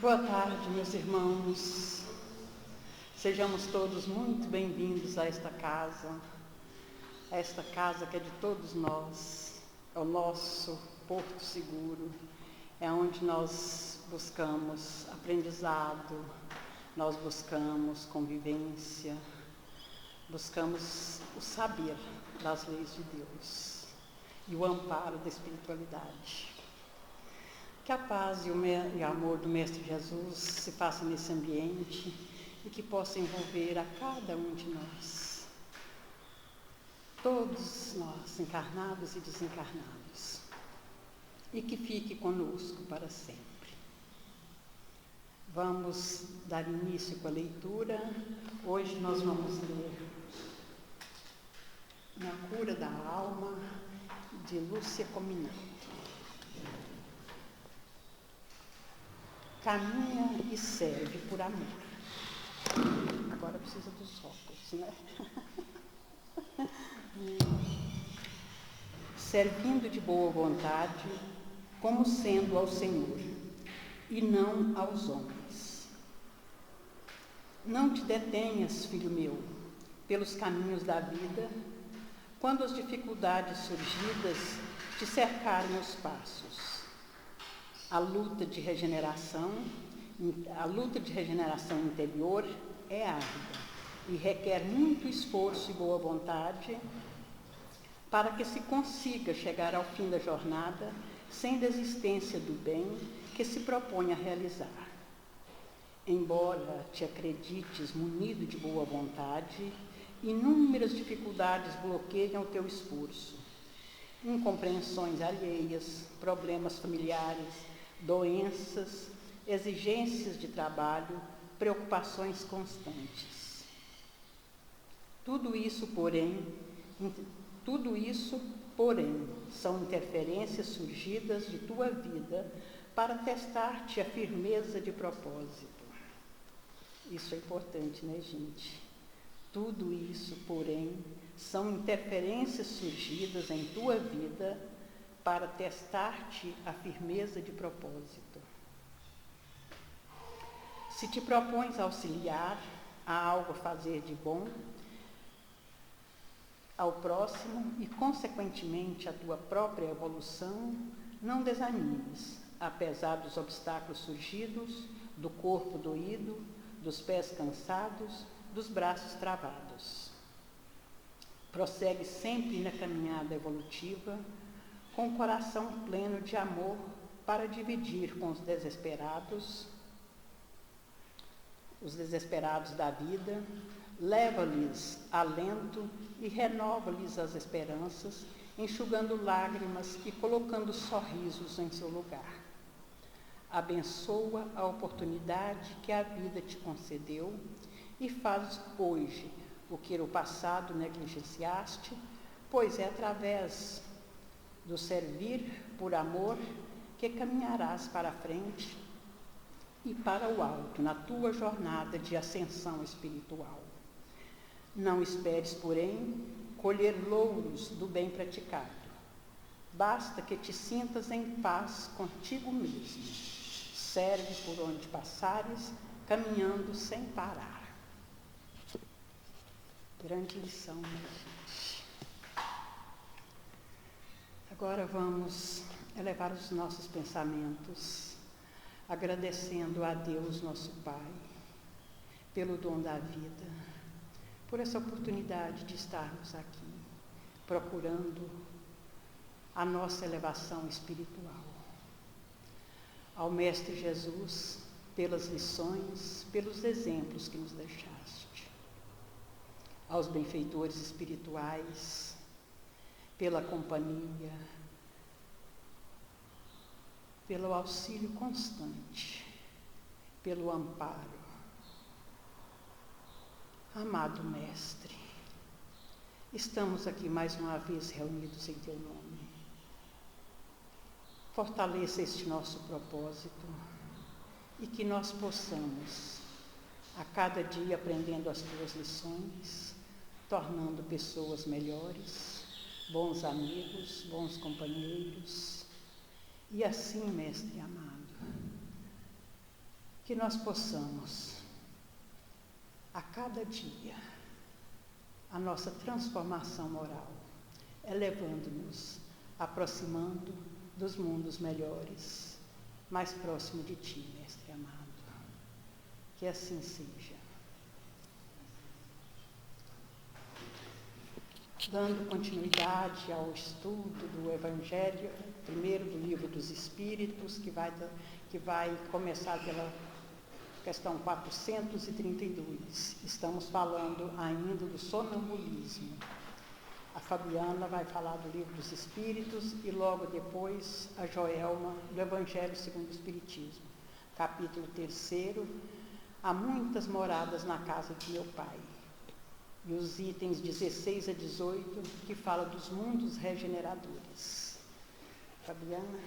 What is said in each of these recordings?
Boa tarde, meus irmãos. Sejamos todos muito bem-vindos a esta casa que é de todos nós, é o nosso porto seguro, é onde nós buscamos aprendizado, nós buscamos convivência, buscamos o saber das leis de Deus e o amparo da espiritualidade. Que a paz e o amor do Mestre Jesus se façam nesse ambiente e que possa envolver a cada um de nós, todos nós, encarnados e desencarnados, e que fique conosco para sempre. Vamos dar início com a leitura. Hoje nós vamos ler Na Cura da Alma, de Lúcia Cominato. Caminha e serve por amor. Agora precisa dos óculos, né? Servindo de boa vontade, como sendo ao Senhor, e não aos homens. Não te detenhas, filho meu, pelos caminhos da vida, quando as dificuldades surgidas te cercarem os passos. A luta de regeneração interior é árdua e requer muito esforço e boa vontade para que se consiga chegar ao fim da jornada sem desistência do bem que se propõe a realizar. Embora te acredites munido de boa vontade, inúmeras dificuldades bloqueiam o teu esforço. Incompreensões alheias, problemas familiares, doenças, exigências de trabalho, preocupações constantes. Tudo isso, porém, são interferências surgidas de tua vida para testar-te a firmeza de propósito. Isso é importante, né, gente? Tudo isso, porém, são interferências surgidas em tua vida para testar-te a firmeza de propósito. Se te propões auxiliar a algo fazer de bom ao próximo e, consequentemente, a tua própria evolução, não desanimes, apesar dos obstáculos surgidos, do corpo doído, dos pés cansados, dos braços travados. Prossegue sempre na caminhada evolutiva, com o coração pleno de amor para dividir com os desesperados da vida, leva-lhes alento e renova-lhes as esperanças, enxugando lágrimas e colocando sorrisos em seu lugar. Abençoa a oportunidade que a vida te concedeu e faz hoje o que no passado negligenciaste, pois é através do servir por amor que caminharás para a frente e para o alto na tua jornada de ascensão espiritual. Não esperes, porém, colher louros do bem praticado. Basta que te sintas em paz contigo mesmo. Serve por onde passares, caminhando sem parar. Grande lição, né, gente? Agora vamos elevar os nossos pensamentos, agradecendo a Deus, nosso Pai, pelo dom da vida, por essa oportunidade de estarmos aqui, procurando a nossa elevação espiritual. Ao Mestre Jesus, pelas lições, pelos exemplos que nos deixaste. Aos benfeitores espirituais, pela companhia, pelo auxílio constante, pelo amparo. Amado Mestre, estamos aqui mais uma vez reunidos em teu nome. Fortaleça este nosso propósito e que nós possamos, a cada dia, aprendendo as tuas lições, tornando pessoas melhores, bons amigos, bons companheiros, e assim, Mestre amado, que nós possamos, a cada dia, a nossa transformação moral, elevando-nos, aproximando dos mundos melhores, mais próximo de Ti, Mestre amado. Que assim seja. Dando continuidade ao estudo do Evangelho, primeiro do Livro dos Espíritos, que vai começar pela questão 432. Estamos falando ainda do sonambulismo. A Fabiana vai falar do Livro dos Espíritos e logo depois a Joelma do Evangelho segundo o Espiritismo. Capítulo 3, há muitas moradas na casa de meu Pai. E os itens 16 a 18, que fala dos mundos regeneradores. Fabiana?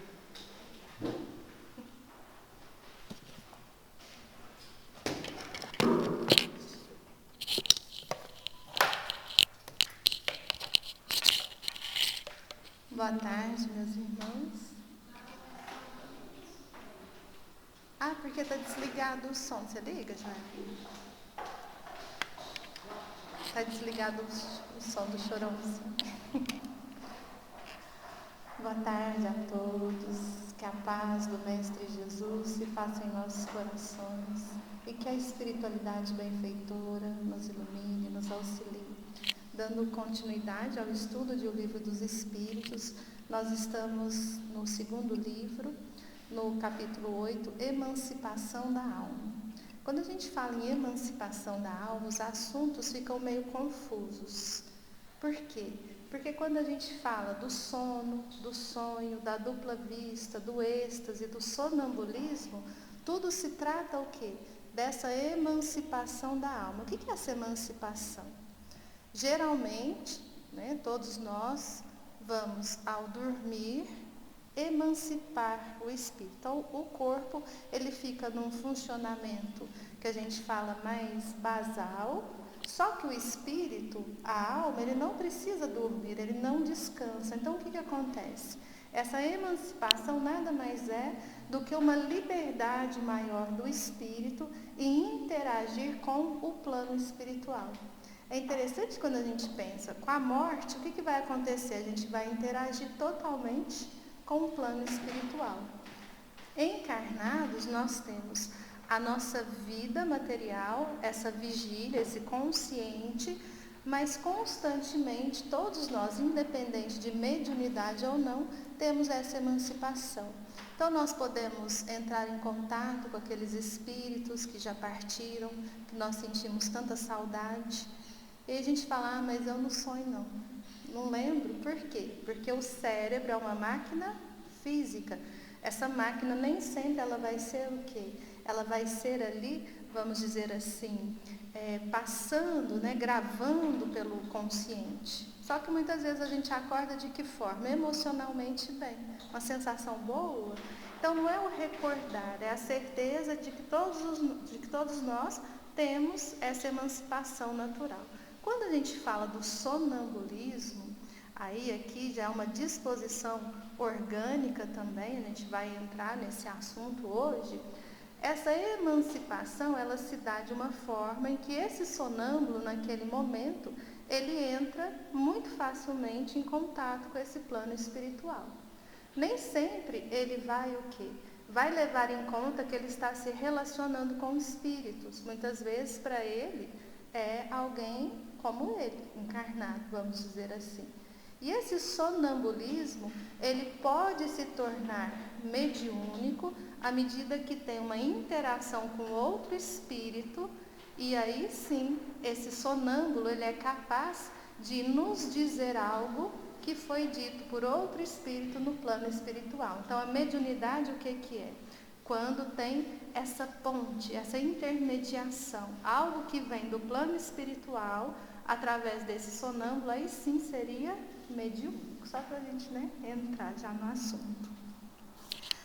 Boa tarde, meus irmãos. Porque está desligado o som. Você liga, Joelma? Está desligado o som do chorãozinho. Boa tarde a todos. Que a paz do Mestre Jesus se faça em nossos corações e que a espiritualidade benfeitora nos ilumine, nos auxilie. Dando continuidade ao estudo do Livro dos Espíritos, nós estamos no segundo livro, no capítulo 8, Emancipação da Alma. Quando a gente fala em emancipação da alma, os assuntos ficam meio confusos. Por quê? Porque quando a gente fala do sono, do sonho, da dupla vista, do êxtase, do sonambulismo, tudo se trata o quê? Dessa emancipação da alma. O que é essa emancipação? Geralmente, todos nós vamos, ao dormir, emancipar o espírito. Então, o corpo, ele fica num funcionamento que a gente fala mais basal, só que o espírito, a alma, ele não precisa dormir, ele não descansa. Então, o que acontece? Essa emancipação nada mais é do que uma liberdade maior do espírito em interagir com o plano espiritual. É interessante quando a gente pensa, com a morte, o que vai acontecer? A gente vai interagir totalmente com o plano espiritual. Encarnados, nós temos a nossa vida material, essa vigília, esse consciente, mas constantemente, todos nós, independente de mediunidade ou não, temos essa emancipação. Então, nós podemos entrar em contato com aqueles espíritos que já partiram, que nós sentimos tanta saudade, e a gente fala, mas eu não sonho não. Não lembro. Por quê? Porque o cérebro é uma máquina física. Essa máquina nem sempre ela vai ser o quê? Ela vai ser ali, vamos dizer assim, passando, gravando pelo consciente. Só que muitas vezes a gente acorda de que forma? Emocionalmente bem. Uma sensação boa. Então não é o recordar, é a certeza de que todos nós temos essa emancipação natural. Quando a gente fala do sonambulismo, aí aqui já é uma disposição orgânica também, a gente vai entrar nesse assunto hoje. Essa emancipação, ela se dá de uma forma em que esse sonâmbulo, naquele momento, ele entra muito facilmente em contato com esse plano espiritual. Nem sempre ele vai o quê? Vai levar em conta que ele está se relacionando com espíritos. Muitas vezes, para ele, é alguém como ele, encarnado, vamos dizer assim. E esse sonambulismo, ele pode se tornar mediúnico à medida que tem uma interação com outro espírito, e aí sim, esse sonâmbulo, ele é capaz de nos dizer algo que foi dito por outro espírito no plano espiritual. Então, a mediunidade, o que é? Quando tem essa ponte, essa intermediação, algo que vem do plano espiritual, através desse sonâmbulo, aí sim seria mediúnico, só para a gente entrar já no assunto.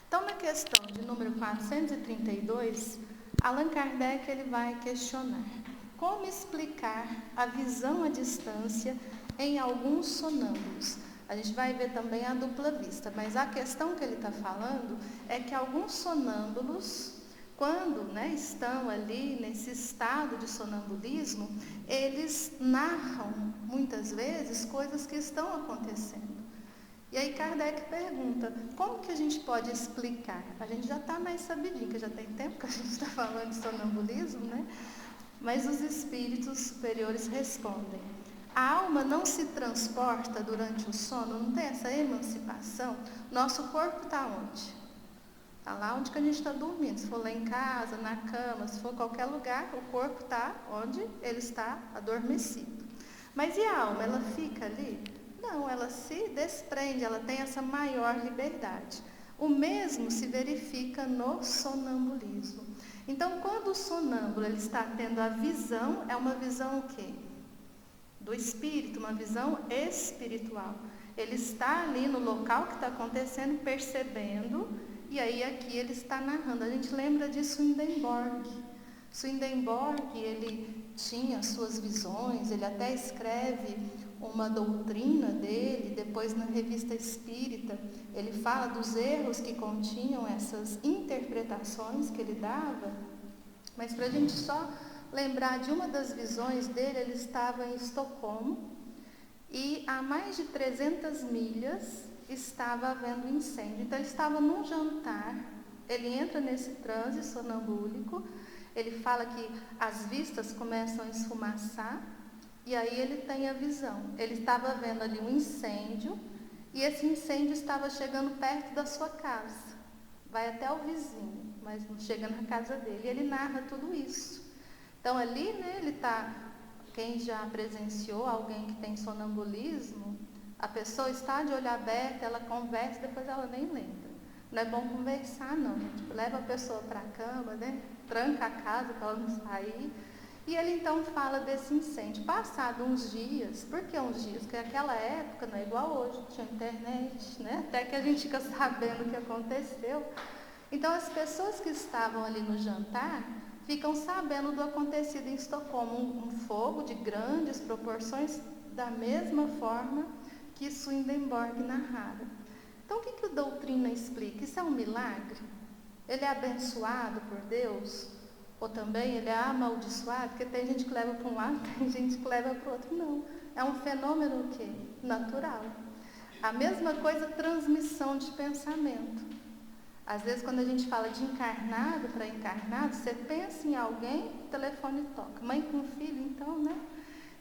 Então, na questão de número 432, Allan Kardec ele vai questionar como explicar a visão à distância em alguns sonâmbulos. A gente vai ver também a dupla vista, mas a questão que ele está falando é que alguns sonâmbulos, quando, né, estão ali nesse estado de sonambulismo, eles narram muitas vezes coisas que estão acontecendo. E aí Kardec pergunta, como que a gente pode explicar? A gente já está mais sabidinho, que já tem tempo que a gente está falando de sonambulismo, né? Mas os espíritos superiores respondem, a alma não se transporta durante o sono, não tem essa emancipação? Nosso corpo está onde? Está lá onde que a gente está dormindo. Se for lá em casa, na cama, se for qualquer lugar, o corpo está onde ele está adormecido. Mas e a alma? Ela fica ali? Não, ela se desprende, ela tem essa maior liberdade. O mesmo se verifica no sonambulismo. Então, quando o sonâmbulo ele está tendo a visão, é uma visão o quê? Do espírito, uma visão espiritual. Ele está ali no local que está acontecendo, percebendo, e aí aqui ele está narrando. A gente lembra de Swedenborg. Swedenborg, ele tinha suas visões, ele até escreve uma doutrina dele, depois na Revista Espírita, ele fala dos erros que continham essas interpretações que ele dava, mas para a gente só lembrar de uma das visões dele, ele estava em Estocolmo e a mais de 300 milhas estava havendo incêndio. Então ele estava num jantar, ele entra nesse transe sonambúlico, ele fala que as vistas começam a esfumaçar, e aí ele tem a visão. Ele estava vendo ali um incêndio, e esse incêndio estava chegando perto da sua casa. Vai até o vizinho, mas não chega na casa dele. E ele narra tudo isso. Então ali, né, ele está, quem já presenciou alguém que tem sonambulismo, a pessoa está de olho aberto, ela conversa, depois ela nem lembra. Não é bom conversar, não. Tipo, leva a pessoa para a cama, né, tranca a casa para ela não sair. E ele então fala desse incêndio. Passado uns dias, por que uns dias? Porque naquela época não é igual hoje, tinha internet, né? Até que a gente fica sabendo o que aconteceu. Então as pessoas que estavam ali no jantar ficam sabendo do acontecido em Estocolmo, um fogo de grandes proporções, da mesma forma que Swedenborg narrara. Então o que a doutrina explica? Isso é um milagre? Ele é abençoado por Deus? Ou também ele é amaldiçoado, porque tem gente que leva para um lado, tem gente que leva para o outro. Não, é um fenômeno o quê? Natural. A mesma coisa, transmissão de pensamento. Às vezes, quando a gente fala de encarnado para encarnado, você pensa em alguém, o telefone toca. Mãe com filho, então, né?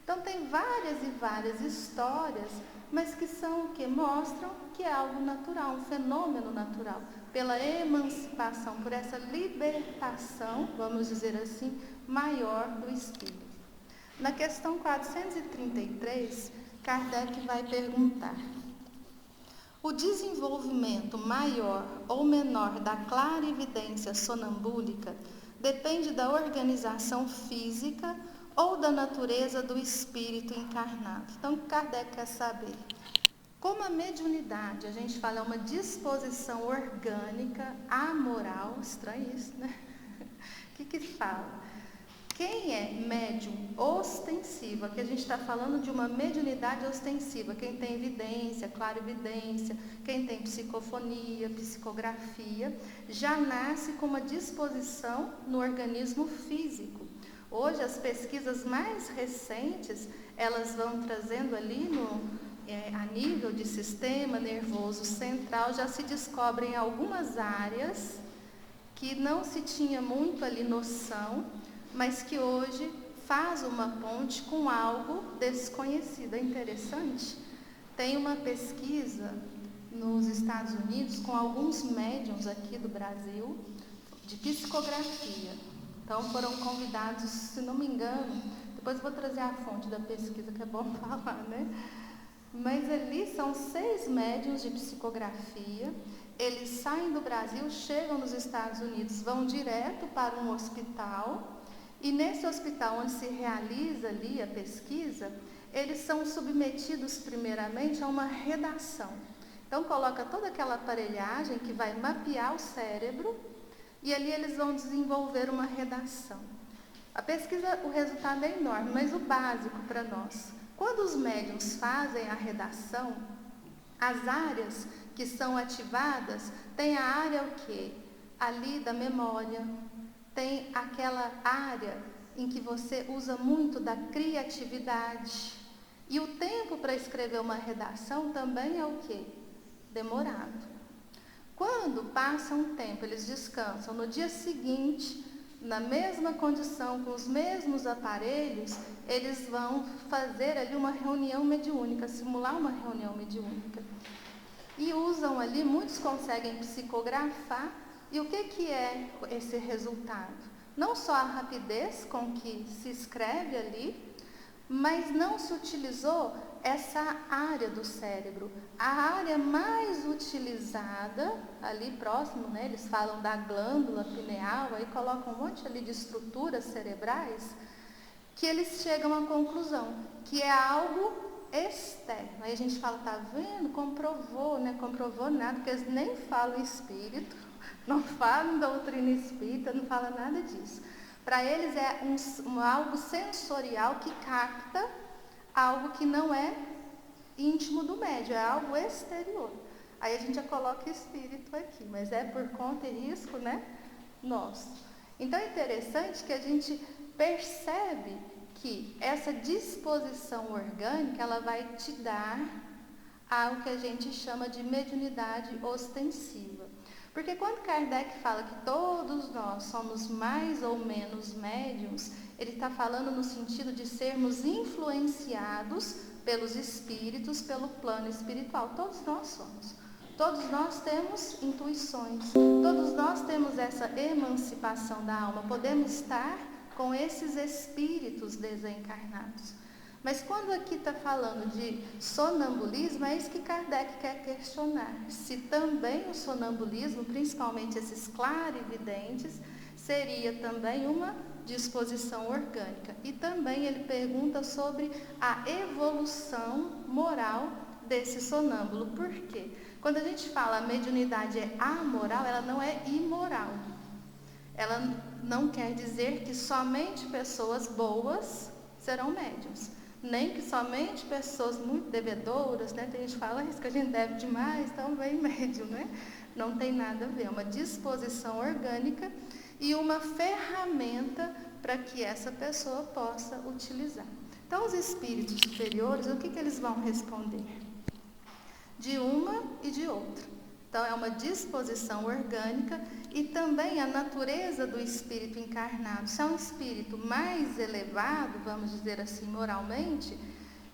Então, tem várias e várias histórias, mas que são o quê? Mostram que é algo natural, um fenômeno natural. Pela emancipação, por essa libertação, vamos dizer assim, maior do espírito. Na questão 433, Kardec vai perguntar: o desenvolvimento maior ou menor da clarividência sonambúlica depende da organização física ou da natureza do espírito encarnado? Então, Kardec quer saber. Como a mediunidade, a gente fala, é uma disposição orgânica, amoral, estranho isso, né? O que fala? Quem é médium ostensiva, que a gente está falando de uma mediunidade ostensiva, quem tem evidência, clarividência, quem tem psicofonia, psicografia, já nasce com uma disposição no organismo físico. Hoje, as pesquisas mais recentes, elas vão trazendo ali a nível de sistema nervoso central, já se descobrem algumas áreas que não se tinha muito ali noção, mas que hoje faz uma ponte com algo desconhecido. É interessante. Tem uma pesquisa nos Estados Unidos com alguns médiuns aqui do Brasil de psicografia. Então foram convidados, se não me engano, depois eu vou trazer a fonte da pesquisa, que é bom falar, né? Mas ali são 6 médiuns de psicografia, eles saem do Brasil, chegam nos Estados Unidos, vão direto para um hospital, e nesse hospital onde se realiza ali a pesquisa, eles são submetidos primeiramente a uma redação. Então coloca toda aquela aparelhagem que vai mapear o cérebro, e ali eles vão desenvolver uma redação. A pesquisa, o resultado é enorme, mas o básico para nós. Quando os médiuns fazem a redação, as áreas que são ativadas, tem a área o quê? Ali da memória, tem aquela área em que você usa muito da criatividade. E o tempo para escrever uma redação também é o quê? Demorado. Quando passa um tempo, eles descansam, no dia seguinte, na mesma condição, com os mesmos aparelhos, eles vão fazer ali uma reunião mediúnica, simular uma reunião mediúnica. E usam ali, muitos conseguem psicografar. E o que é esse resultado? Não só a rapidez com que se escreve ali, mas não se utilizou essa área do cérebro. A área mais utilizada, ali próximo, né, eles falam da glândula pineal, aí colocam um monte ali de estruturas cerebrais, que eles chegam à conclusão que é algo externo. Aí a gente fala, tá vendo? Comprovou, né? Comprovou nada, porque eles nem falam espírito, não falam doutrina espírita, não falam nada disso. Para eles é algo sensorial que capta algo que não é íntimo do médium, é algo exterior. Aí a gente já coloca espírito aqui, mas é por conta e risco, né? Nosso. Então é interessante que a gente percebe que essa disposição orgânica, ela vai te dar algo que a gente chama de mediunidade ostensiva. Porque quando Kardec fala que todos nós somos mais ou menos médiums, ele está falando no sentido de sermos influenciados pelos espíritos, pelo plano espiritual. Todos nós somos. Todos nós temos intuições. Todos nós temos essa emancipação da alma. Podemos estar com esses espíritos desencarnados. Mas quando aqui está falando de sonambulismo, é isso que Kardec quer questionar. Se também o sonambulismo, principalmente esses clarividentes, seria também uma disposição orgânica. E também ele pergunta sobre a evolução moral desse sonâmbulo. Por quê? Quando a gente fala a mediunidade é amoral, ela não é imoral. Ela não quer dizer que somente pessoas boas serão médiuns. Nem que somente pessoas muito devedoras, né? Tem gente que fala isso que a gente deve demais, então vem médium, né? Não tem nada a ver, é uma disposição orgânica e uma ferramenta para que essa pessoa possa utilizar. Então, os espíritos superiores, o que eles vão responder? De uma e de outra. Então, é uma disposição orgânica e também a natureza do espírito encarnado. Se é um espírito mais elevado, vamos dizer assim, moralmente,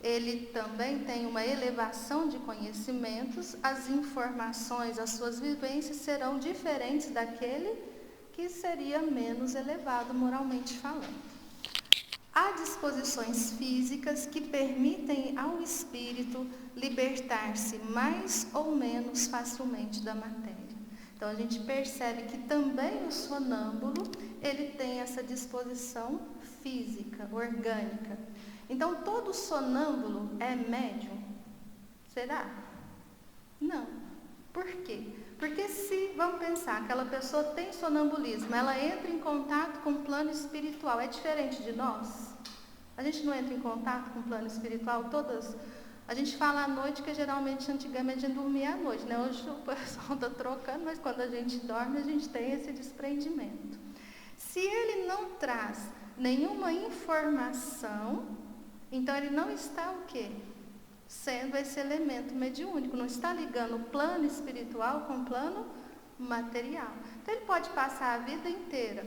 ele também tem uma elevação de conhecimentos, as informações, as suas vivências serão diferentes daquele que seria menos elevado moralmente falando. Há disposições físicas que permitem ao espírito libertar-se mais ou menos facilmente da matéria. Então a gente percebe que também o sonâmbulo, ele tem essa disposição física, orgânica. Então todo sonâmbulo é médium? Será? Não. Por quê? Porque se, vamos pensar, aquela pessoa tem sonambulismo, ela entra em contato com o plano espiritual, é diferente de nós? A gente não entra em contato com o plano espiritual todas... A gente fala à noite que geralmente, antigamente, a gente dormia à noite, né? Hoje o pessoal está trocando, mas quando a gente dorme, a gente tem esse desprendimento. Se ele não traz nenhuma informação, então ele não está o quê? Sendo esse elemento mediúnico, não está ligando o plano espiritual com o plano material. Então ele pode passar a vida inteira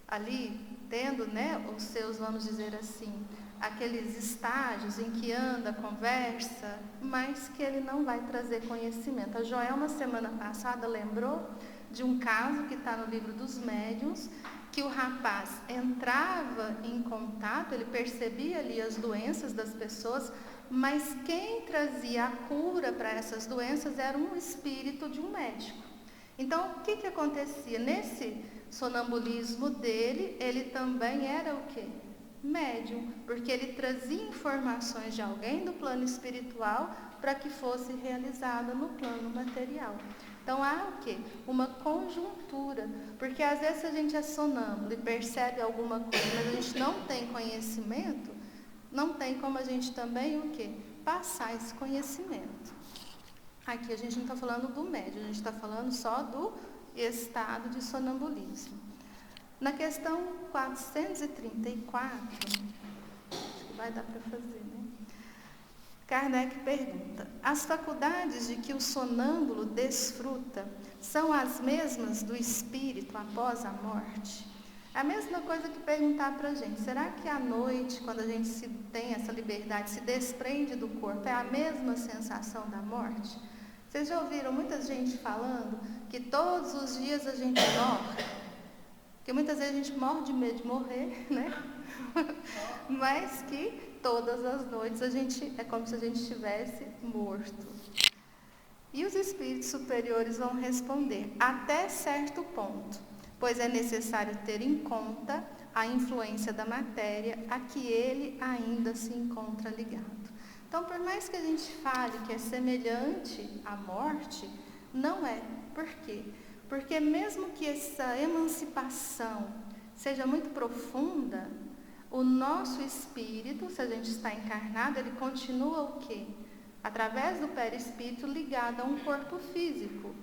ali, tendo, né, os seus, vamos dizer assim, aqueles estágios em que anda, conversa, mas que ele não vai trazer conhecimento. A Joelma, semana passada, lembrou de um caso que está no livro dos médiuns, que o rapaz entrava em contato, ele percebia ali as doenças das pessoas, mas quem trazia a cura para essas doenças era um espírito de um médico. Então, o que acontecia? Nesse sonambulismo dele, ele também era o quê? Médium, porque ele trazia informações de alguém do plano espiritual para que fosse realizada no plano material. Então há o quê? Uma conjuntura, porque às vezes a gente é sonâmbulo e percebe alguma coisa, mas a gente não tem conhecimento, não tem como a gente também o quê? Passar esse conhecimento. Aqui a gente não está falando do médium, a gente está falando só do estado de sonambulismo. Na questão 434, acho que vai dar para fazer, né? Kardec pergunta: as faculdades de que o sonâmbulo desfruta são as mesmas do espírito após a morte? É a mesma coisa que perguntar para a gente: será que à noite, quando a gente tem essa liberdade, se desprende do corpo, é a mesma sensação da morte? Vocês já ouviram muita gente falando que todos os dias a gente morre? Que muitas vezes a gente morre de medo de morrer, né? Mas que todas as noites é como se a gente estivesse morto. E os espíritos superiores vão responder: até certo ponto, pois é necessário ter em conta a influência da matéria a que ele ainda se encontra ligado. Então, por mais que a gente fale que é semelhante à morte, não é. Por quê? Porque mesmo que essa emancipação seja muito profunda, o nosso espírito, se a gente está encarnado, ele continua o quê? Através do perispírito ligado a um corpo físico.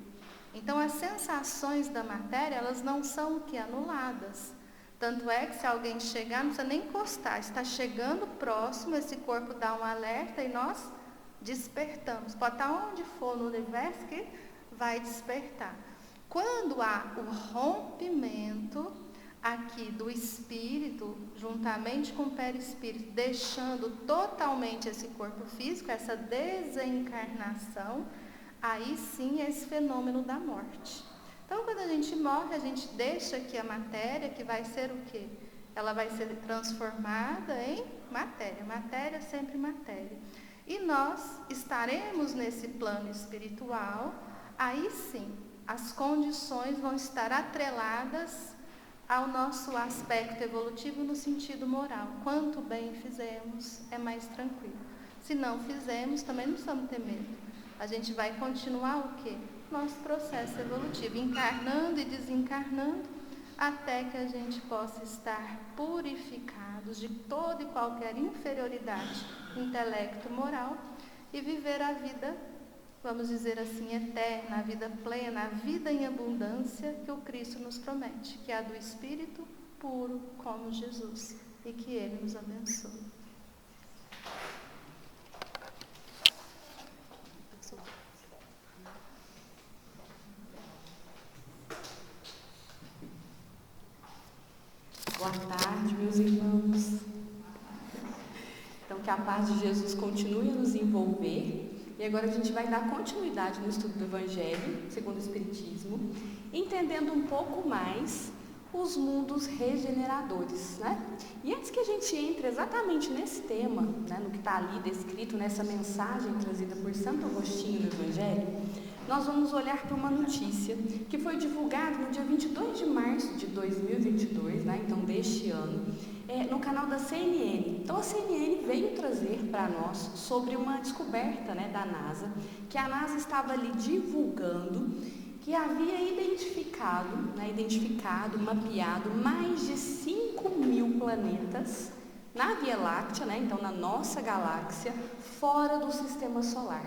Então, as sensações da matéria, elas não são o quê? Anuladas. Tanto é que se alguém chegar, não precisa nem encostar, está chegando próximo, esse corpo dá um alerta e nós despertamos. Pode estar onde for no universo que vai despertar. Quando há o rompimento aqui do espírito, juntamente com o perispírito, deixando totalmente esse corpo físico, essa desencarnação, aí sim é esse fenômeno da morte. Então, quando a gente morre, a gente deixa aqui a matéria, que vai ser o quê? Ela vai ser transformada em matéria. Matéria, sempre matéria. E nós estaremos nesse plano espiritual, aí sim, as condições vão estar atreladas ao nosso aspecto evolutivo no sentido moral. Quanto bem fizemos, é mais tranquilo. Se não fizemos, também não precisamos ter medo. A gente vai continuar o quê? Nosso processo evolutivo, encarnando e desencarnando, até que a gente possa estar purificados de toda e qualquer inferioridade intelecto-moral e viver a vida, vamos dizer assim, eterna, a vida plena, a vida em abundância que o Cristo nos promete, que é a do Espírito puro como Jesus, e que Ele nos abençoe. Boa tarde, meus irmãos. Então, que a paz de Jesus continue a nos envolver. E agora a gente vai dar continuidade no estudo do Evangelho, segundo o Espiritismo, entendendo um pouco mais os mundos regeneradores, né? E antes que a gente entre exatamente nesse tema, né, no que está ali descrito nessa mensagem trazida por Santo Agostinho no Evangelho, nós vamos olhar para uma notícia que foi divulgada no dia 22 de março de 2022, né, então deste ano, no canal da CNN. Então a CNN veio trazer para nós sobre uma descoberta, né, da NASA, que a NASA estava ali divulgando, que havia identificado, mapeado mais de 5.000 planetas na Via Láctea, né, então na nossa galáxia, fora do Sistema Solar.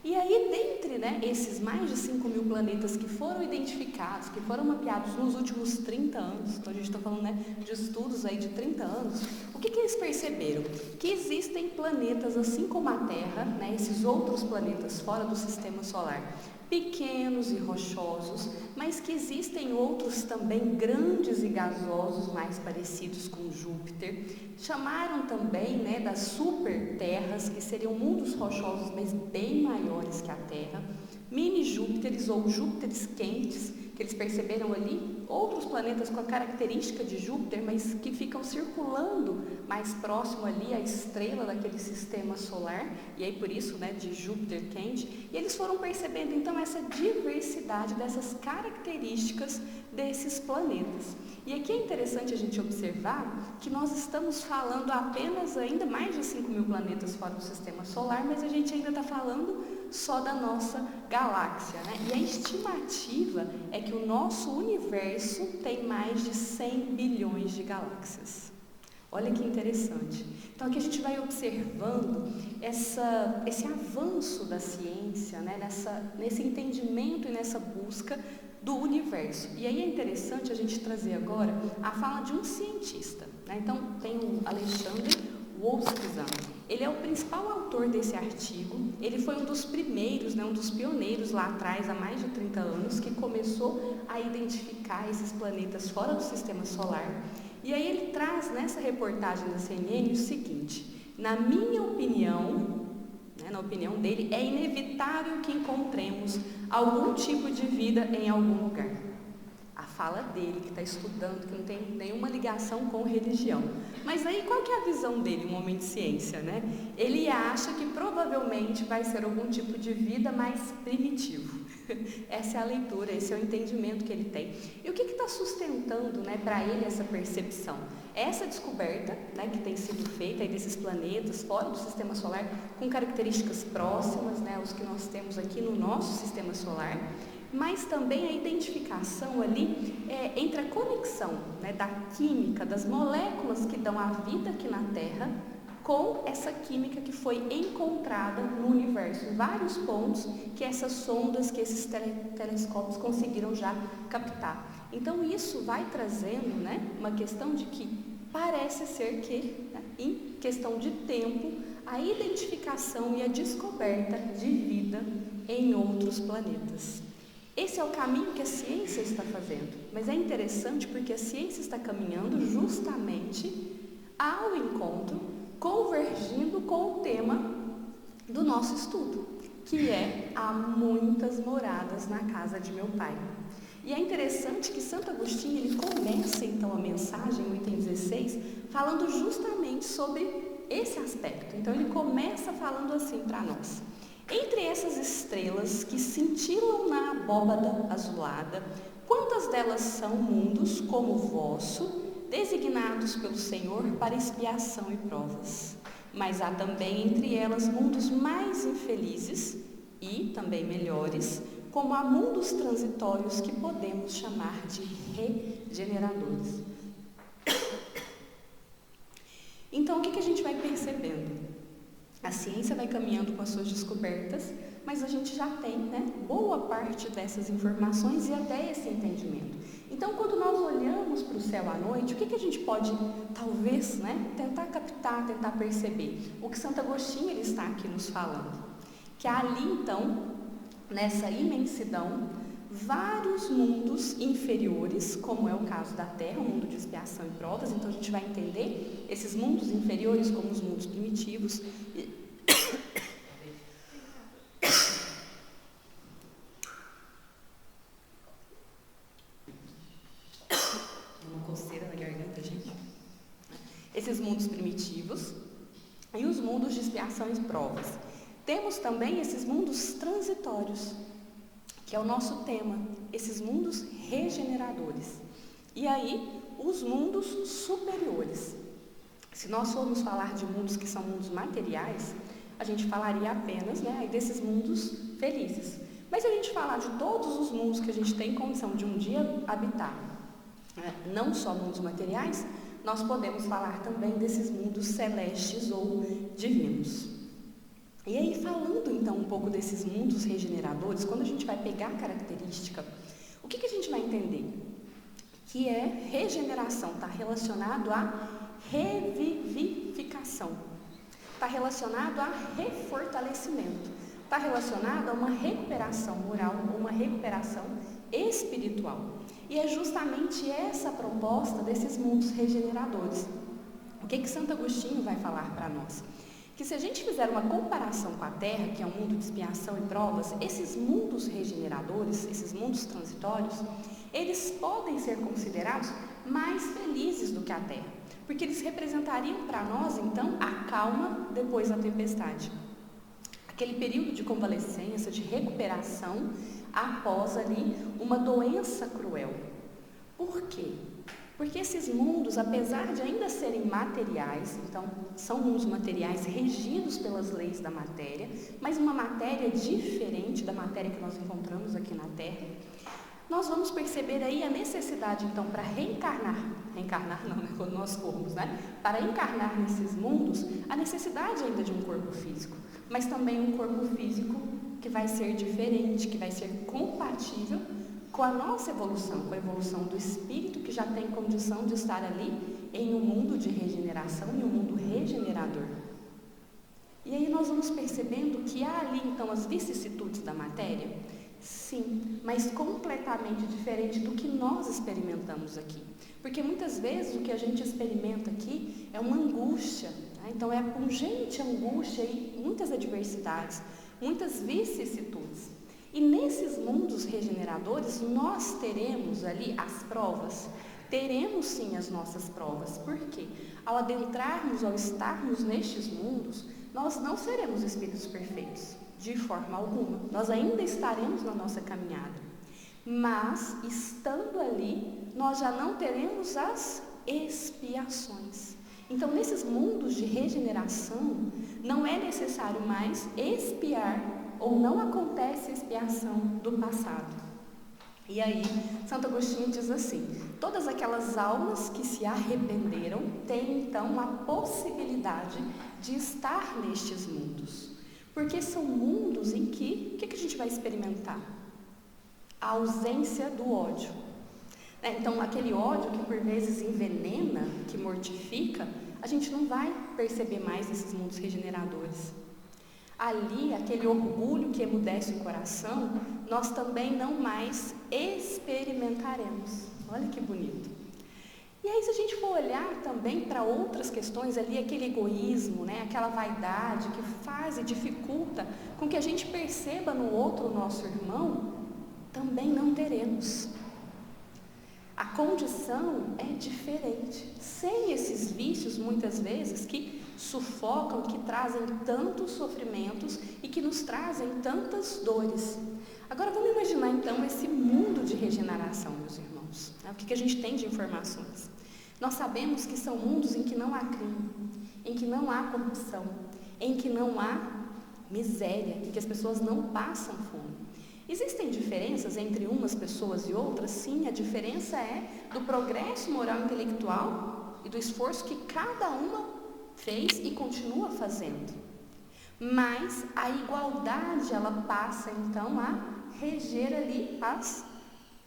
E aí, dentre, né, esses mais de 5.000 planetas que foram identificados, que foram mapeados nos últimos 30 anos, então a gente está falando, né, de estudos aí de 30 anos, o que eles perceberam? Que existem planetas assim como a Terra, né, esses outros planetas fora do Sistema Solar, pequenos e rochosos, mas que existem outros também grandes e gasosos, mais parecidos com Júpiter. Chamaram também, né, das super-terras, que seriam mundos rochosos, mas bem maiores que a Terra, mini-Júpiteres ou Júpiteres quentes, que eles perceberam ali, outros planetas com a característica de Júpiter, mas que ficam circulando mais próximo ali à estrela daquele sistema solar, e aí por isso, né, de Júpiter quente, e eles foram percebendo então essa diversidade dessas características desses planetas. E aqui é interessante a gente observar que nós estamos falando apenas ainda mais de 5.000 planetas fora do sistema solar, mas a gente ainda está falando só da nossa galáxia, né? E a estimativa é que o nosso universo tem mais de 100 bilhões de galáxias. Olha que interessante. Então aqui a gente vai observando esse avanço da ciência, né? Nesse entendimento e nessa busca do universo. E aí é interessante a gente trazer agora a fala de um cientista, né? Então, tem o Alexander Wolfskin. Ele é o principal autor desse artigo. Ele foi um dos primeiros, né, um dos pioneiros lá atrás, há mais de 30 anos, que começou a identificar esses planetas fora do sistema solar. E aí ele traz nessa reportagem da CNN o seguinte: na minha opinião, na opinião dele, é inevitável que encontremos algum tipo de vida em algum lugar. A fala dele, que está estudando, que não tem nenhuma ligação com religião. Mas aí, qual que é a visão dele, um homem de ciência, né? Ele acha que provavelmente vai ser algum tipo de vida mais primitivo. Essa é a leitura, esse é o entendimento que ele tem. E o que está sustentando, né, para ele essa percepção? Essa descoberta, né, que tem sido feita aí desses planetas fora do sistema solar, com características próximas, né, os que nós temos aqui no nosso sistema solar, mas também a identificação ali entre a conexão, né, da química, das moléculas que dão a vida aqui na Terra, com essa química que foi encontrada no universo, em vários pontos que essas sondas, que esses telescópios conseguiram já captar. Então isso vai trazendo, né, uma questão de que parece ser que, né, em questão de tempo, a identificação e a descoberta de vida em outros planetas. Esse é o caminho que a ciência está fazendo, mas é interessante porque a ciência está caminhando justamente ao encontro, convergindo com o tema do nosso estudo, que é há muitas moradas na casa de meu pai. E é interessante que Santo Agostinho, ele começa então a mensagem, no item 16, falando justamente sobre esse aspecto. Então ele começa falando assim para nós: entre essas estrelas que cintilam na abóbada azulada, quantas delas são mundos como o vosso, designados pelo Senhor para expiação e provas? Mas há também entre elas mundos mais infelizes e também melhores, como há mundos transitórios que podemos chamar de regeneradores. Então, o que a gente vai percebendo? A ciência vai caminhando com as suas descobertas, mas a gente já tem, né, boa parte dessas informações e até esse entendimento. Então, quando nós olhamos para o céu à noite, o que a gente pode, talvez, né, tentar captar, tentar perceber? O que Santo Agostinho ele está aqui nos falando. Que ali, então, nessa imensidão, vários mundos inferiores, como é o caso da Terra, o mundo de expiação e provas. Então a gente vai entender esses mundos inferiores como os mundos primitivos. Uma coceira na garganta, gente. Esses mundos primitivos e os mundos de expiação e provas. Temos também esses mundos transitórios, que é o nosso tema, esses mundos regeneradores. E aí, os mundos superiores. Se nós formos falar de mundos que são mundos materiais, a gente falaria apenas, né, desses mundos felizes. Mas se a gente falar de todos os mundos que a gente tem condição de um dia habitar, né, não só mundos materiais, nós podemos falar também desses mundos celestes ou divinos. E aí, falando então um pouco desses mundos regeneradores, quando a gente vai pegar a característica, o que a gente vai entender? Que é regeneração, está relacionado a revivificação, está relacionado a refortalecimento, está relacionado a uma recuperação moral, uma recuperação espiritual. E é justamente essa a proposta desses mundos regeneradores. O que Santo Agostinho vai falar para nós? Que se a gente fizer uma comparação com a Terra, que é um mundo de expiação e provas, esses mundos regeneradores, esses mundos transitórios, eles podem ser considerados mais felizes do que a Terra, porque eles representariam para nós, então, a calma depois da tempestade. Aquele período de convalescência, de recuperação, após ali uma doença cruel. Por quê? Porque esses mundos, apesar de ainda serem materiais, então são mundos materiais regidos pelas leis da matéria, mas uma matéria diferente da matéria que nós encontramos aqui na Terra, nós vamos perceber aí a necessidade, então, para reencarnar não, né, quando nós formos, né? Para encarnar nesses mundos, a necessidade ainda de um corpo físico, mas também um corpo físico que vai ser diferente, que vai ser compatível com a nossa evolução, com a evolução do espírito que já tem condição de estar ali em um mundo de regeneração e um mundo regenerador. E aí nós vamos percebendo que há ali então as vicissitudes da matéria, sim, mas completamente diferente do que nós experimentamos aqui. Porque muitas vezes o que a gente experimenta aqui é uma angústia, né? Então é pungente angústia e muitas adversidades, muitas vicissitudes. E nesses mundos regeneradores nós teremos ali as provas, teremos sim as nossas provas. Por quê? Ao adentrarmos, ao estarmos nestes mundos, nós não seremos espíritos perfeitos, de forma alguma. Nós ainda estaremos na nossa caminhada. Mas, estando ali, nós já não teremos as expiações. Então, nesses mundos de regeneração, não é necessário mais expiar, ou não acontece expiação do passado. E aí, Santo Agostinho diz assim: todas aquelas almas que se arrependeram têm então a possibilidade de estar nestes mundos. Porque são mundos em que, o que a gente vai experimentar? A ausência do ódio. Então, aquele ódio que por vezes envenena, que mortifica, a gente não vai perceber mais nesses mundos regeneradores. Ali, aquele orgulho que emudece o coração, nós também não mais experimentaremos. Olha que bonito. E aí, se a gente for olhar também para outras questões ali, aquele egoísmo, né, aquela vaidade que faz e dificulta com que a gente perceba no outro o nosso irmão, também não teremos. A condição é diferente, sem esses vícios muitas vezes que sufocam, que trazem tantos sofrimentos e que nos trazem tantas dores. Agora vamos imaginar então esse mundo de regeneração, meus irmãos. O que a gente tem de informações? Nós sabemos que são mundos em que não há crime, em que não há corrupção, em que não há miséria, em que as pessoas não passam fome. Existem diferenças entre umas pessoas e outras? Sim, a diferença é do progresso moral e intelectual e do esforço que cada uma fez e continua fazendo. Mas a igualdade, ela passa então a reger ali as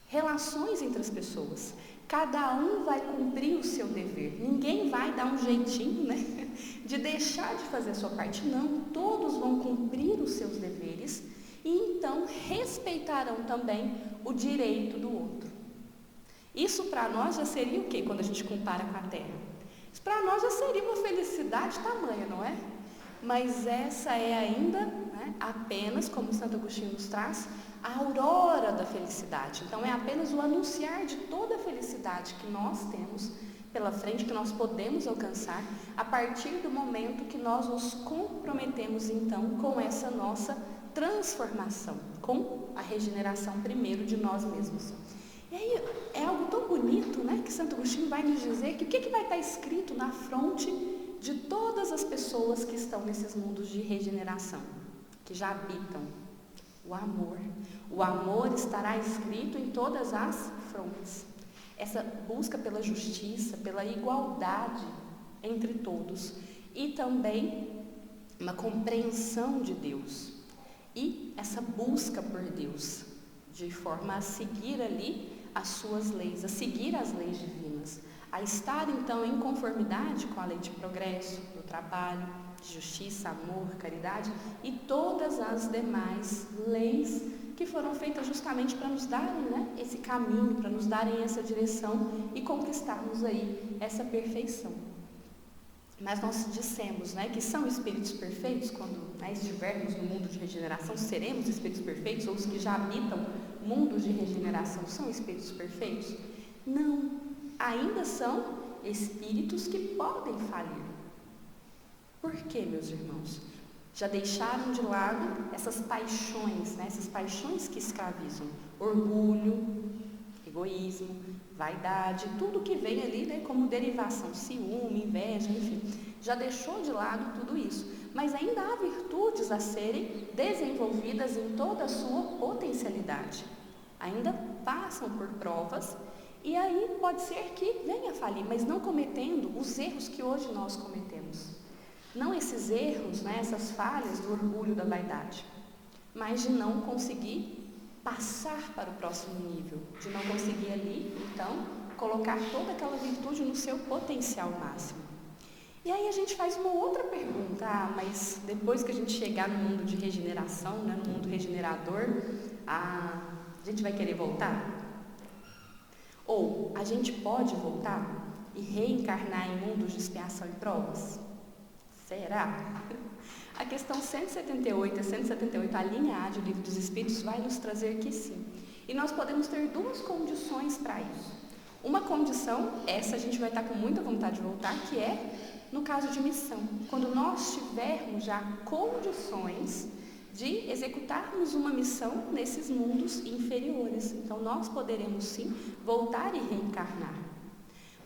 relações entre as pessoas. Cada um vai cumprir o seu dever. Ninguém vai dar um jeitinho, né, de deixar de fazer a sua parte. Não, todos vão cumprir os seus deveres e então respeitarão também o direito do outro. Isso para nós já seria o quê quando a gente compara com a Terra? Isso para nós já seria uma felicidade tamanha, não é? Mas essa é ainda, né, apenas, como Santo Agostinho nos traz, a aurora da felicidade. Então é apenas o anunciar de toda a felicidade que nós temos pela frente, que nós podemos alcançar a partir do momento que nós nos comprometemos então com essa nossa transformação, com a regeneração primeiro de nós mesmos. E aí é algo tão bonito, né, que Santo Agostinho vai nos dizer que o que vai estar escrito na fronte de todas as pessoas que estão nesses mundos de regeneração, que já habitam o amor. O amor estará escrito em todas as frontes. Essa busca pela justiça, pela igualdade entre todos e também uma compreensão de Deus. E essa busca por Deus, de forma a seguir ali as suas leis, a seguir as leis divinas, a estar então em conformidade com a lei de progresso, do trabalho, de justiça, amor, caridade e todas as demais leis que foram feitas justamente para nos darem, né, esse caminho, para nos darem essa direção e conquistarmos aí essa perfeição. Mas nós dissemos, né, que são espíritos perfeitos, quando, né, estivermos no mundo de regeneração, seremos espíritos perfeitos, ou os que já habitam mundos de regeneração são espíritos perfeitos? Não, ainda são espíritos que podem falir. Por quê, meus irmãos? Já deixaram de lado essas paixões, né, essas paixões que escravizam, orgulho, egoísmo, vaidade, tudo que vem ali, né, como derivação, ciúme, inveja, enfim, já deixou de lado tudo isso, mas ainda há virtudes a serem desenvolvidas em toda a sua potencialidade, ainda passam por provas e aí pode ser que venha a falir, mas não cometendo os erros que hoje nós cometemos, não esses erros, né, essas falhas do orgulho, da vaidade, mas de não conseguir passar para o próximo nível, de não conseguir ali, então, colocar toda aquela virtude no seu potencial máximo. E aí a gente faz uma outra pergunta, mas depois que a gente chegar no mundo de regeneração, né, no mundo regenerador, a gente vai querer voltar? Ou a gente pode voltar e reencarnar em mundos de expiação e provas? Será? A questão 178 e 178, a linha A do Livro dos Espíritos, vai nos trazer que sim. E nós podemos ter duas condições para isso. Uma condição, essa a gente vai estar com muita vontade de voltar, que é no caso de missão. Quando nós tivermos já condições de executarmos uma missão nesses mundos inferiores. Então, nós poderemos sim voltar e reencarnar.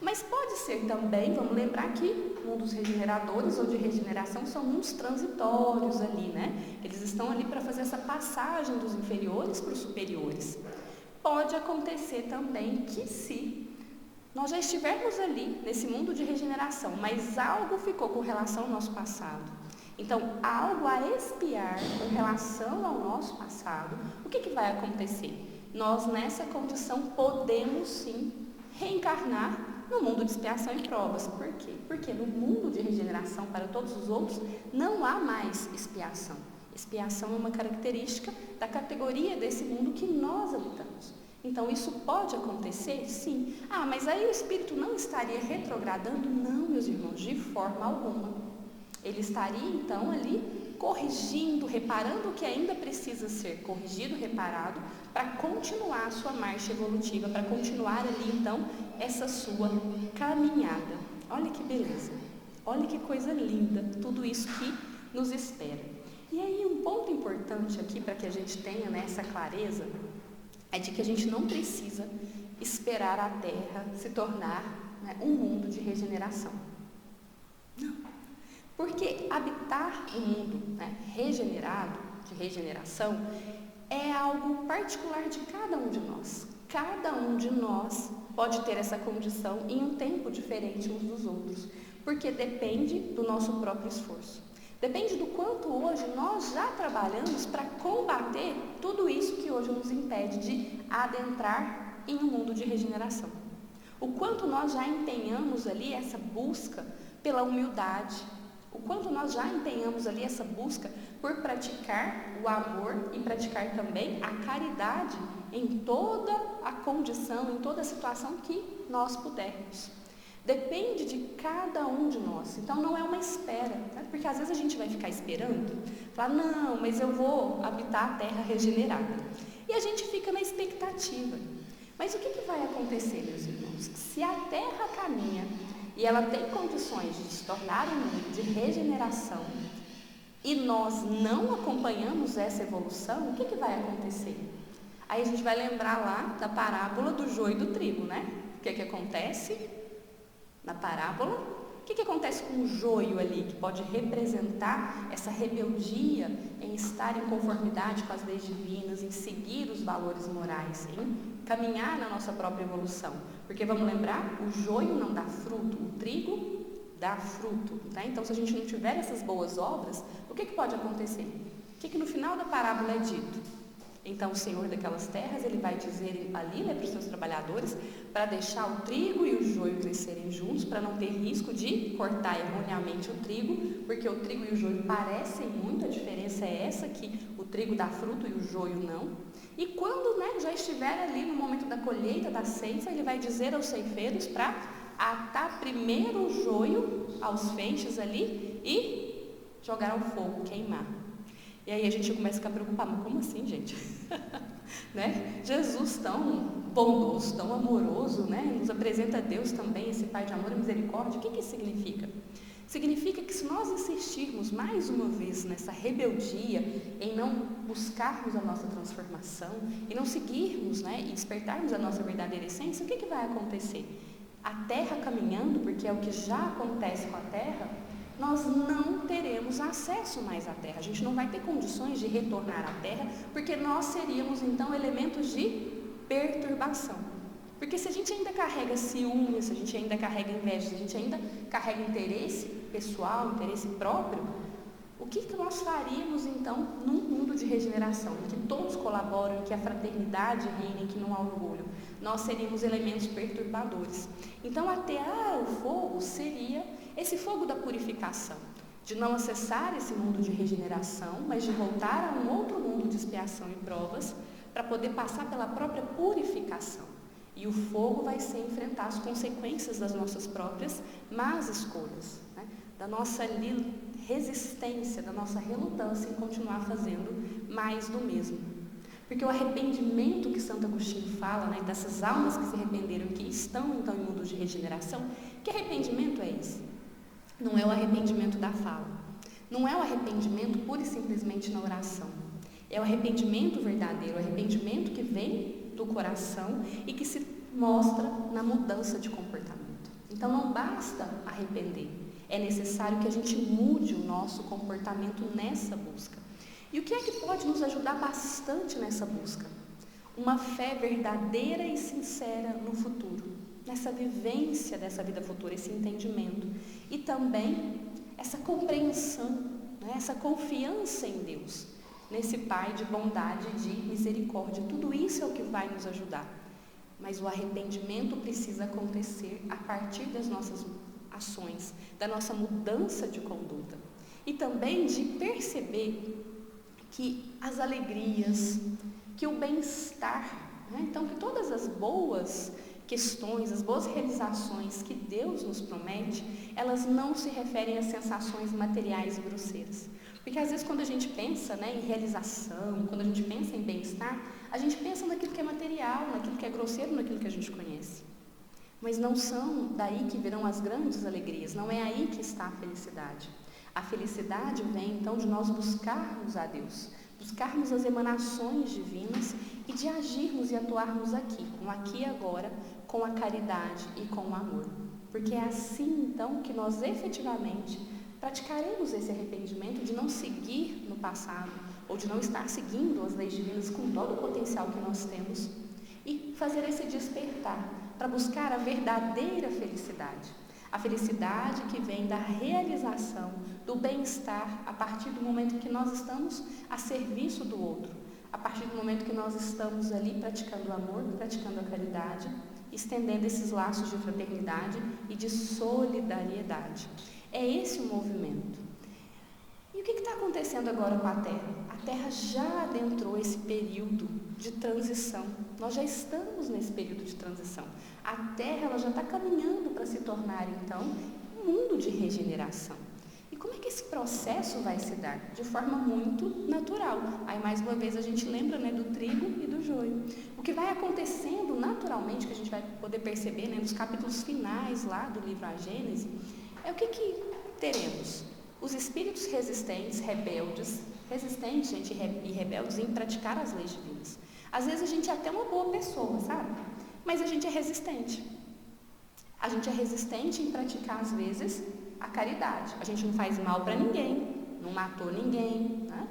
Mas pode ser também, vamos lembrar que mundos regeneradores ou de regeneração são mundos transitórios ali, né? Eles estão ali para fazer essa passagem dos inferiores para os superiores. Pode acontecer também que se nós já estivermos ali nesse mundo de regeneração, mas algo ficou com relação ao nosso passado. Então, algo a expiar com relação ao nosso passado, o que vai acontecer? Nós, nessa condição, podemos sim reencarnar no mundo de expiação e provas. Por quê? Porque no mundo de regeneração, para todos os outros, não há mais expiação. Expiação é uma característica da categoria desse mundo que nós habitamos. Então, isso pode acontecer? Sim. Mas aí o espírito não estaria retrogradando? Não, meus irmãos, de forma alguma. Ele estaria, então, ali corrigindo, reparando o que ainda precisa ser corrigido, reparado, para continuar a sua marcha evolutiva, para continuar ali, então, essa sua caminhada. Olha que beleza, olha que coisa linda, tudo isso que nos espera. E aí, um ponto importante aqui, para que a gente tenha essa clareza, é de que a gente não precisa esperar a Terra se tornar, né, um mundo de regeneração. Não. Porque habitar um mundo, né, regenerado, de regeneração, é algo particular de cada um de nós. Cada um de nós pode ter essa condição em um tempo diferente uns dos outros, porque depende do nosso próprio esforço. Depende do quanto hoje nós já trabalhamos para combater tudo isso que hoje nos impede de adentrar em um mundo de regeneração. O quanto nós já empenhamos ali essa busca pela humildade, o quanto nós já empenhamos ali essa busca por praticar o amor e praticar também a caridade em toda a condição, em toda a situação que nós pudermos. Depende de cada um de nós. Então não é uma espera, né? Porque às vezes a gente vai ficar esperando, falar, não, mas eu vou habitar a terra regenerada. E a gente fica na expectativa. Mas o que vai acontecer, meus irmãos? Se a terra caminha e ela tem condições de se tornar um mundo de regeneração e nós não acompanhamos essa evolução, o que vai acontecer? Aí a gente vai lembrar lá da parábola do joio e do trigo, né? O que acontece? Na parábola, o que acontece com o joio ali, que pode representar essa rebeldia em estar em conformidade com as leis divinas, em seguir os valores morais, em caminhar na nossa própria evolução? Porque vamos lembrar, o joio não dá fruto, o trigo dá fruto, né? Então, se a gente não tiver essas boas obras, o que pode acontecer? O que no final da parábola é dito? Então, o Senhor daquelas terras, ele vai dizer ali, né, para os seus trabalhadores, para deixar o trigo e o joio crescerem juntos, para não ter risco de cortar erroneamente o trigo, porque o trigo e o joio parecem muito, a diferença é essa, que o trigo dá fruto e o joio não. E quando, né, já estiver ali no momento da colheita, da ceifa, ele vai dizer aos ceifeiros para atar primeiro o joio aos feixes ali e jogar ao fogo, queimar. E aí a gente começa a ficar preocupado, mas como assim, gente? Né? Jesus tão bondoso, tão amoroso, né? Nos apresenta a Deus também, esse Pai de amor e misericórdia. O que isso significa? Significa que se nós insistirmos mais uma vez nessa rebeldia, em não buscarmos a nossa transformação, em não seguirmos, né, e despertarmos a nossa verdadeira essência, o que vai acontecer? A terra caminhando, porque é o que já acontece com a terra, nós não teremos acesso mais à terra. A gente não vai ter condições de retornar à terra, porque nós seríamos então elementos de perturbação. Porque se a gente ainda carrega ciúme, se a gente ainda carrega inveja, se a gente ainda carrega interesse pessoal, interesse próprio, O que nós faríamos então num mundo de regeneração, em que todos colaboram, em que a fraternidade reina, em que não há orgulho? Nós seríamos elementos perturbadores. Então atear o fogo seria esse fogo da purificação, de não acessar esse mundo de regeneração, mas de voltar a um outro mundo de expiação e provas, para poder passar pela própria purificação. E o fogo vai ser enfrentar as consequências das nossas próprias más escolhas, né? Da nossa resistência, da nossa relutância em continuar fazendo mais do mesmo. Porque o arrependimento que Santo Agostinho fala, né, dessas almas que se arrependeram, que estão então em mundo de regeneração, que arrependimento é esse? Não é o arrependimento da fala, não é o arrependimento pura e simplesmente na oração. É o arrependimento verdadeiro, o arrependimento que vem do coração e que se mostra na mudança de comportamento. Então não basta arrepender, é necessário que a gente mude o nosso comportamento nessa busca. E o que é que pode nos ajudar bastante nessa busca? Uma fé verdadeira e sincera no futuro, nessa vivência dessa vida futura, esse entendimento. E também essa compreensão, né? Essa confiança em Deus, nesse Pai de bondade e de misericórdia. Tudo isso é o que vai nos ajudar. Mas o arrependimento precisa acontecer a partir das nossas ações, da nossa mudança de conduta. E também de perceber que as alegrias, que o bem-estar, né? Então que todas as boas questões, as boas realizações que Deus nos promete, elas não se referem a sensações materiais e grosseiras. Porque às vezes quando a gente pensa, né, em realização, quando a gente pensa em bem-estar, a gente pensa naquilo que é material, naquilo que é grosseiro, naquilo que a gente conhece. Mas não são daí que virão as grandes alegrias, não é aí que está a felicidade. A felicidade vem então de nós buscarmos a Deus, buscarmos as emanações divinas e de agirmos e atuarmos aqui e agora, com a caridade e com o amor. Porque é assim então que nós efetivamente praticaremos esse arrependimento de não seguir no passado ou de não estar seguindo as leis divinas com todo o potencial que nós temos e fazer esse despertar para buscar a verdadeira felicidade. A felicidade que vem da realização, do bem-estar, a partir do momento que nós estamos a serviço do outro, a partir do momento que nós estamos ali praticando o amor, praticando a caridade, estendendo esses laços de fraternidade e de solidariedade. É esse o movimento. E o que está acontecendo agora com a Terra? A Terra já adentrou esse período de transição. Nós já estamos nesse período de transição. A Terra ela já está caminhando para se tornar, então, um mundo de regeneração. E como é que esse processo vai se dar? De forma muito natural. Aí, mais uma vez, a gente lembra, né, do trigo e do joio. O que vai acontecendo naturalmente, que a gente vai poder perceber, né, nos capítulos finais lá do livro A Gênese, é o que teremos? Os espíritos resistentes, rebeldes, gente, e rebeldes em praticar as leis divinas. Às vezes a gente é até uma boa pessoa, sabe? Mas a gente é resistente. A gente é resistente em praticar, às vezes, a caridade. A gente não faz mal para ninguém, não matou ninguém, né?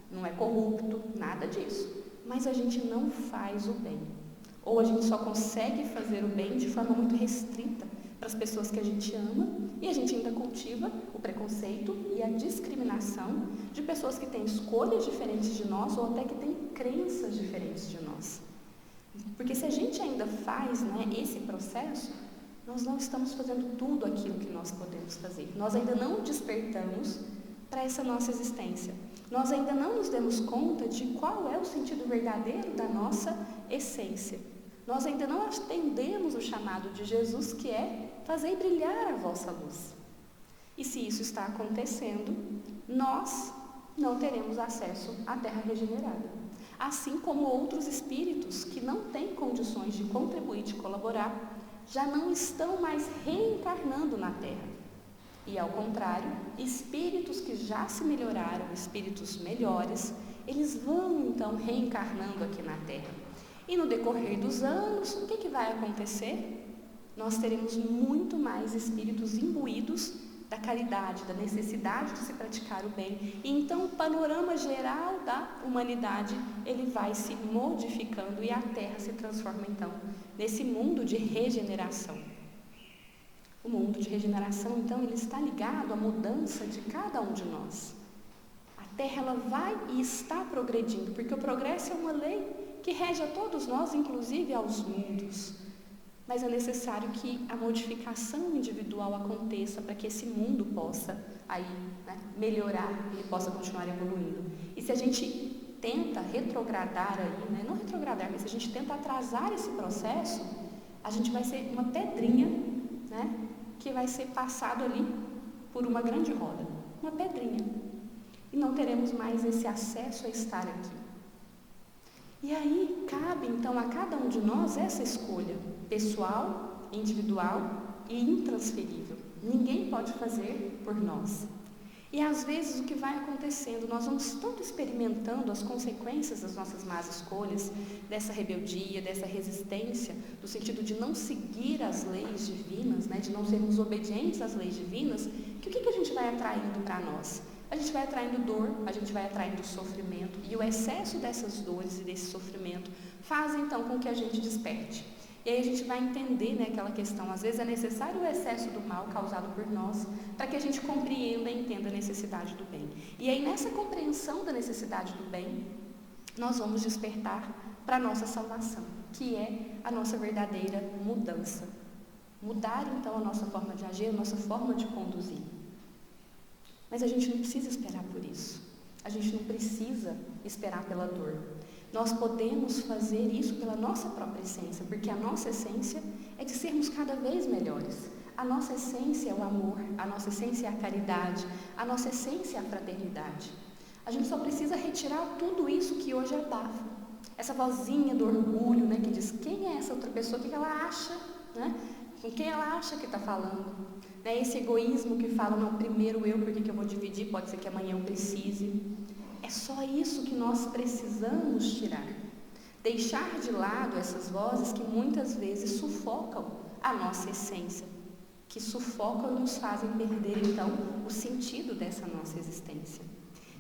Não é corrupto, nada disso. Mas a gente não faz o bem. Ou a gente só consegue fazer o bem de forma muito restrita para as pessoas que a gente ama, e a gente ainda cultiva o preconceito e a discriminação de pessoas que têm escolhas diferentes de nós ou até que têm crenças diferentes de nós. Porque se a gente ainda faz, né, esse processo, nós não estamos fazendo tudo aquilo que nós podemos fazer. Nós ainda não despertamos para essa nossa existência. Nós ainda não nos demos conta de qual é o sentido verdadeiro da nossa essência. Nós ainda não atendemos o chamado de Jesus, que é fazer brilhar a vossa luz. E se isso está acontecendo, nós não teremos acesso à terra regenerada. Assim como outros espíritos que não têm condições de contribuir, de colaborar, já não estão mais reencarnando na terra. E ao contrário, espíritos que já se melhoraram, espíritos melhores, eles vão então reencarnando aqui na terra. E no decorrer dos anos, o que vai acontecer? Nós teremos muito mais espíritos imbuídos da caridade, da necessidade de se praticar o bem. E então o panorama geral da humanidade, ele vai se modificando e a Terra se transforma então nesse mundo de regeneração. O mundo de regeneração, então, ele está ligado à mudança de cada um de nós. Terra ela vai e está progredindo, porque o progresso é uma lei que rege a todos nós, inclusive aos mundos. Mas é necessário que a modificação individual aconteça para que esse mundo possa aí, melhorar, ele possa continuar evoluindo. E se a gente tenta retrogradar aí, não retrogradar, mas se a gente tenta atrasar esse processo, a gente vai ser uma pedrinha, que vai ser passado ali por uma grande roda, uma pedrinha. E não teremos mais esse acesso a estar aqui. E aí cabe então a cada um de nós essa escolha pessoal, individual e intransferível. Ninguém pode fazer por nós. E às vezes o que vai acontecendo, nós vamos tanto experimentando as consequências das nossas más escolhas, dessa rebeldia, dessa resistência, no sentido de não seguir as leis divinas, de não sermos obedientes às leis divinas, que o que a gente vai atraindo para nós? A gente vai atraindo dor, a gente vai atraindo sofrimento, e o excesso dessas dores e desse sofrimento faz então com que a gente desperte. E aí a gente vai entender aquela questão, às vezes é necessário o excesso do mal causado por nós, para que a gente compreenda e entenda a necessidade do bem. E aí nessa compreensão da necessidade do bem, nós vamos despertar para a nossa salvação, que é a nossa verdadeira mudança. Mudar então a nossa forma de agir, a nossa forma de conduzir. Mas a gente não precisa esperar por isso. A gente não precisa esperar pela dor. Nós podemos fazer isso pela nossa própria essência, porque a nossa essência é de sermos cada vez melhores. A nossa essência é o amor, a nossa essência é a caridade, a nossa essência é a fraternidade. A gente só precisa retirar tudo isso que hoje abafa. Essa vozinha do orgulho, que diz quem é essa outra pessoa, o que ela acha, com quem ela acha que está falando. Esse egoísmo que fala, não, primeiro eu, por que eu vou dividir, pode ser que amanhã eu precise. É só isso que nós precisamos tirar. Deixar de lado essas vozes que muitas vezes sufocam a nossa essência, que sufocam e nos fazem perder, então, o sentido dessa nossa existência.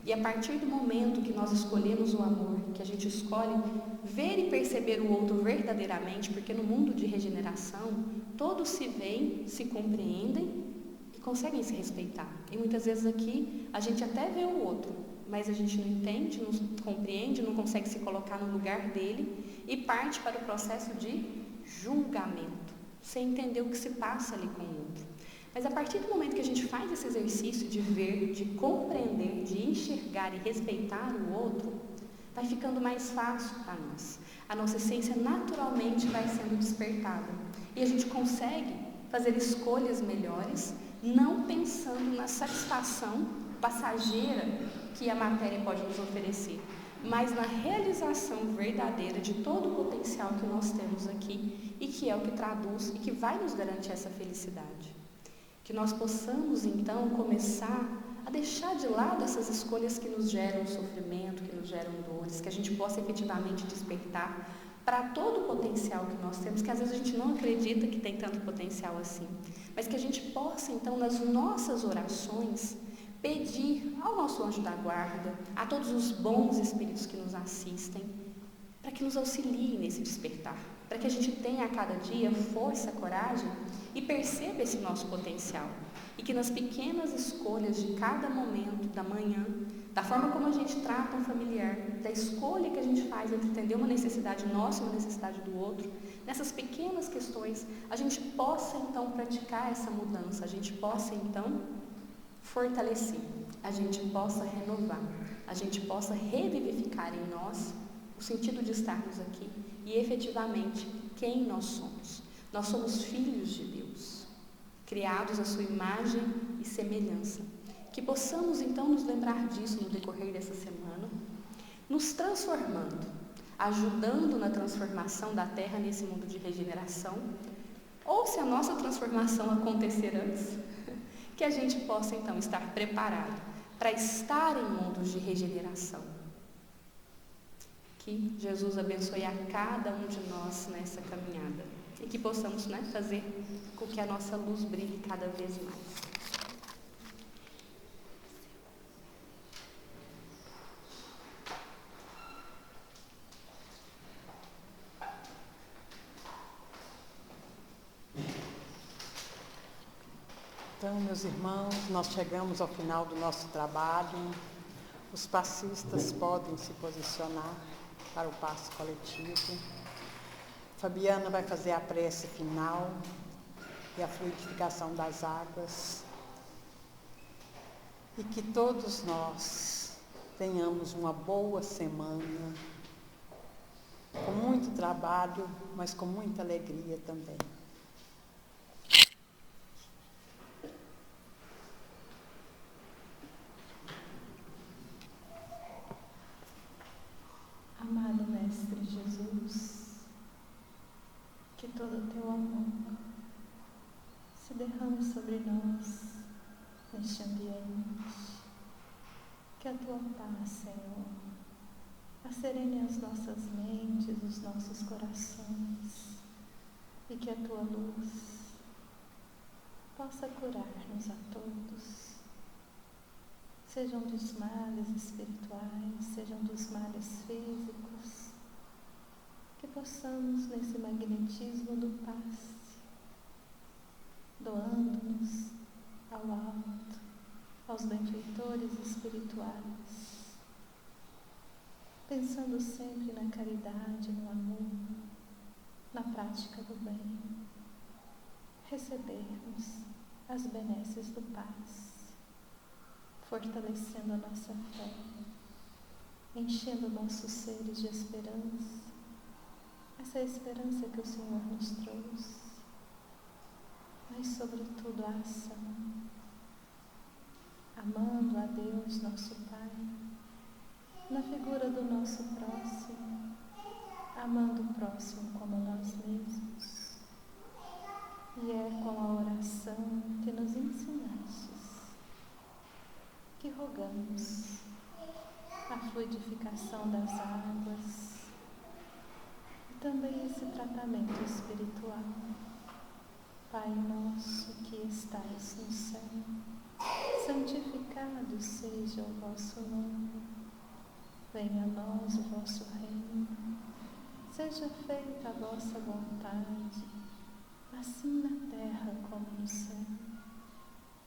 E a partir do momento que nós escolhemos o amor, que a gente escolhe ver e perceber o outro verdadeiramente, porque no mundo de regeneração, todos se veem, se compreendem e conseguem se respeitar. E muitas vezes aqui a gente até vê o outro, mas a gente não entende, não compreende, não consegue se colocar no lugar dele e parte para o processo de julgamento, sem entender o que se passa ali com o outro. Mas a partir do momento que a gente faz esse exercício de ver, de compreender, de enxergar e respeitar o outro, vai ficando mais fácil para nós. A nossa essência naturalmente vai sendo despertada. E a gente consegue fazer escolhas melhores, não pensando na satisfação passageira que a matéria pode nos oferecer, mas na realização verdadeira de todo o potencial que nós temos aqui e que é o que traduz e que vai nos garantir essa felicidade. Que nós possamos, então, começar a deixar de lado essas escolhas que nos geram sofrimento, que nos geram dores, que a gente possa efetivamente despertar para todo o potencial que nós temos, que às vezes a gente não acredita que tem tanto potencial assim, mas que a gente possa, então, nas nossas orações, pedir ao nosso anjo da guarda, a todos os bons espíritos que nos assistem, para que nos auxiliem nesse despertar, para que a gente tenha a cada dia força, coragem e perceba esse nosso potencial. E que nas pequenas escolhas de cada momento da manhã, da forma como a gente trata um familiar, da escolha que a gente faz entre entender uma necessidade nossa e uma necessidade do outro, nessas pequenas questões, a gente possa então praticar essa mudança, a gente possa então fortalecer, a gente possa renovar, a gente possa revivificar em nós o sentido de estarmos aqui e efetivamente quem nós somos. Nós somos filhos de Deus, criados à sua imagem e semelhança. Que possamos então nos lembrar disso no decorrer dessa semana, nos transformando, ajudando na transformação da Terra nesse mundo de regeneração, ou se a nossa transformação acontecer antes, que a gente possa então estar preparado para estar em mundos de regeneração. Que Jesus abençoe a cada um de nós nessa caminhada e que possamos fazer com que a nossa luz brilhe cada vez mais. Então, meus irmãos, nós chegamos ao final do nosso trabalho. Os passistas podem se posicionar para o passo coletivo. Fabiana vai fazer a prece final e a fluidificação das águas. E que todos nós tenhamos uma boa semana, com muito trabalho, mas com muita alegria também. Amado Mestre Jesus, que todo o teu amor se derrame sobre nós neste ambiente, que a tua paz, Senhor, acerene as nossas mentes, os nossos corações, e que a tua luz possa curar-nos a todos, sejam dos males espirituais, sejam dos males físicos, que possamos nesse magnetismo do passe, doando-nos ao alto, aos benfeitores espirituais, pensando sempre na caridade, no amor, na prática do bem, recebermos as benesses do passe, fortalecendo a nossa fé, enchendo nossos seres de esperança, essa esperança que o Senhor nos trouxe, mas sobretudo a ação, amando a Deus, nosso Pai, na figura do nosso próximo, amando o próximo como nós mesmos. E é com a oração que nos ensinastes que rogamos a fluidificação das águas e também esse tratamento espiritual. Pai nosso que estais no céu, santificado seja o vosso nome. Venha a nós o vosso reino. Seja feita a vossa vontade, assim na terra como no céu.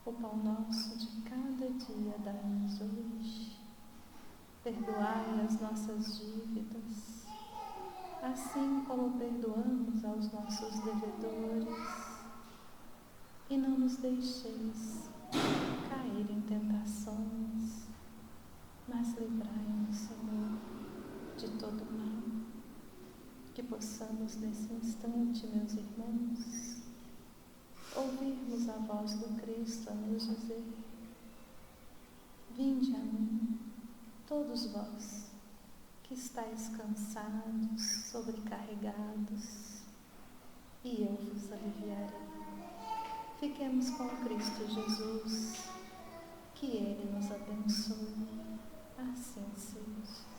O pão nosso de cada dia dai-nos hoje. Perdoai as nossas dívidas, assim como perdoamos aos nossos devedores. E não nos deixeis cair em tentações, mas livrai-nos, Senhor, de todo mal. Que possamos nesse instante, meus irmãos, ouvirmos a voz do Cristo a nos dizer: vinde a mim, todos vós que estáis cansados, sobrecarregados, e eu vos aliviarei. Fiquemos com Cristo Jesus, que Ele nos abençoe. Assim seja.